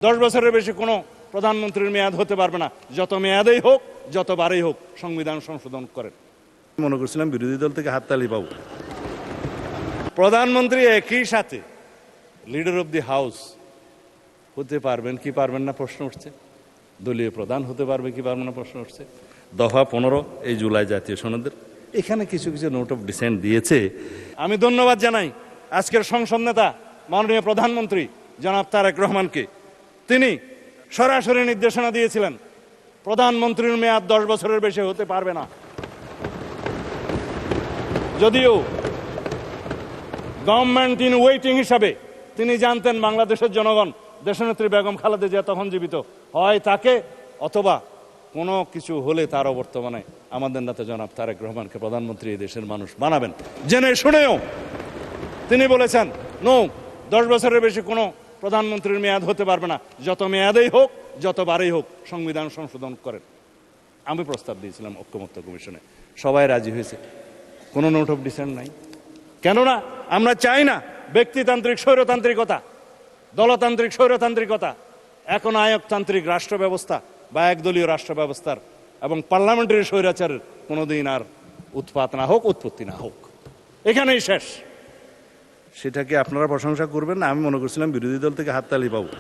10 বছরের বেশি কোনো প্রধানমন্ত্রীর মেয়াদ হতে পারবে না, যত মেয়াদেই হোক, যতবারই হোক সংবিধান সংশোধন করেন। মনে করছিলাম বিরোধী দল থেকে হাততালি পাবো। প্রধানমন্ত্রী একই সাথে লিডার অব দি হাউস হতে পারবেন কি পারবেন না প্রশ্ন উঠছে, দলীয় প্রধান হতে পারবে কি পারবে না প্রশ্ন উঠছে। দফা 15 এই জুলাই জাতীয় সনদের এখানে কিছু কিছু নোট অফ ডিসেন্ট দিয়েছে। আমি ধন্যবাদ জানাই আজকের সংসদ নেতা মাননীয় প্রধানমন্ত্রী জনাব তারেক রহমানকে। তিনি সরাসরি নির্দেশনা দিয়েছিলেন প্রধানমন্ত্রীর মেয়াদ 10 বছরের বেশি হতে পারবে না। যদিও গভর্নমেন্ট ইন ওয়েটিং হিসাবে তিনি জানতেন বাংলাদেশের জনগণ দেশনেত্রী বেগম খালেদা জিয়া তখন জীবিত, হয় তাকে অথবা কোনো কিছু হলে তার অবর্তমানে আমাদের নেতা জনাব তারেক রহমানকে প্রধানমন্ত্রী এই দেশের মানুষ বানাবেন। জেনে শুনেও তিনি বলেছেন নো, 10 বছরের বেশি কোনো প্রধানমন্ত্রীর মেয়াদ হতে পারবে না, যত মেয়াদেই হোক, যতবারই হোক সংবিধান সংশোধন করেন। আমি প্রস্তাব দিয়েছিলাম ঐকমত্য কমিশনে, সবাই রাজি হয়েছে, কোনো নোট অফ ডিসেন্ট নাই। কেননা আমরা চাই না ব্যক্তিতান্ত্রিক স্বৈরতান্ত্রিকতা, দলতান্ত্রিক স্বৈরতান্ত্রিকতা, এখন আয়কতান্ত্রিক রাষ্ট্র ব্যবস্থা বা একদলীয় রাষ্ট্র ব্যবস্থার এবং পার্লামেন্টারি স্বৈরাচারের কোনোদিন আর উৎপাত না হোক, উৎপত্তি না হোক, এখানেই শেষ। সেটাকে আপনারা প্রশংসা করবেন না, আমি মনে করছিলাম বিরোধী দল থেকে হাততালি পাবো।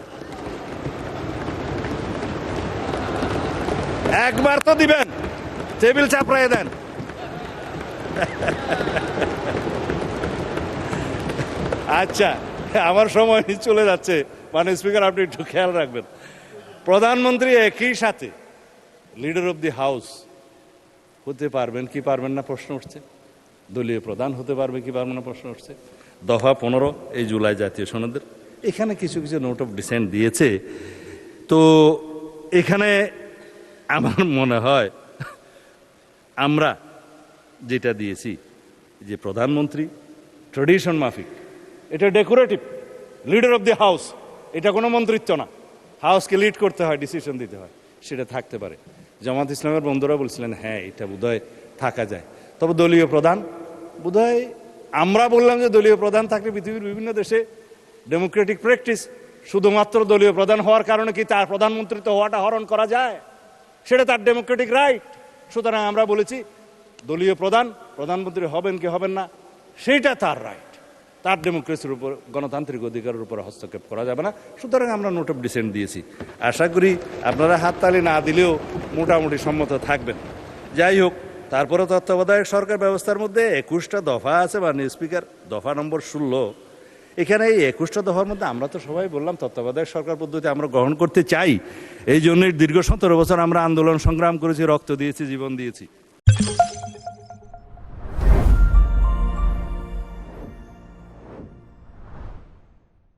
একবার তো দিবেন, টেবিল চাপড়ায় দেন। আচ্ছা, আমার সময় চলে যাচ্ছে, মানে স্পিকার আপনি একটু খেয়াল রাখবেন। প্রধানমন্ত্রী একই সাথে লিডার অব দি হাউস হতে পারবেন কি পারবেন না প্রশ্ন উঠছে, দলীয় প্রধান হতে পারবে কি পারবে না প্রশ্ন উঠছে। দফা 15 এই জুলাই জাতীয় সনদের এখানে কিছু কিছু নোট অফ ডিসেন্ট দিয়েছে। তো এখানে আমার মনে হয় আমরা যেটা দিয়েছি যে প্রধানমন্ত্রী ট্রেডিশন মাফিক, এটা decorative, leader of the house, এটা কোনো মন্ত্রিত্ব না, হাউসকে লিড করতে হয়, ডিসিশন দিতে হয়, সেটা থাকতে পারে। জামাত ইসলামের বন্ধুরা বলছিলেন হ্যাঁ এটা বোধহয় থাকা যায়, তবে দলীয় প্রধান বোধহয়, আমরা বললাম যে দলীয় প্রধান থাকলে পৃথিবীর বিভিন্ন দেশে ডেমোক্রেটিক প্র্যাকটিস, শুধুমাত্র দলীয় প্রধান হওয়ার কারণে কি তার প্রধানমন্ত্রিত্ব হওয়াটা হরণ করা যায়? সেটা তার ডেমোক্রেটিক রাইট। সুতরাং আমরা বলেছি দলীয় প্রধান প্রধানমন্ত্রী হবেন কি হবেন না সেইটা তার রাইট, তার ডেমোক্রেসির উপর, গণতান্ত্রিক অধিকারের উপর হস্তক্ষেপ করা যাবে না। সুতরাং আমরা নোট অফ ডিসেন্ট দিয়েছি। আশা করি আপনারা হাততালি না দিলেও মোটামুটি সম্মত থাকবেন। যাই হোক, তারপরে তত্ত্বাবধায়ক সরকার ব্যবস্থার মধ্যে 21টা দফা আছে, মাননীয় স্পিকার, দফা নম্বর 16। এখানে এই 21টা দফার মধ্যে আমরা তো সবাই বললাম তত্ত্বাবধায়ক সরকার পদ্ধতি আমরা গ্রহণ করতে চাই। এই জন্যই দীর্ঘ 17 বছর আমরা আন্দোলন সংগ্রাম করেছি, রক্ত দিয়েছি, জীবন দিয়েছি।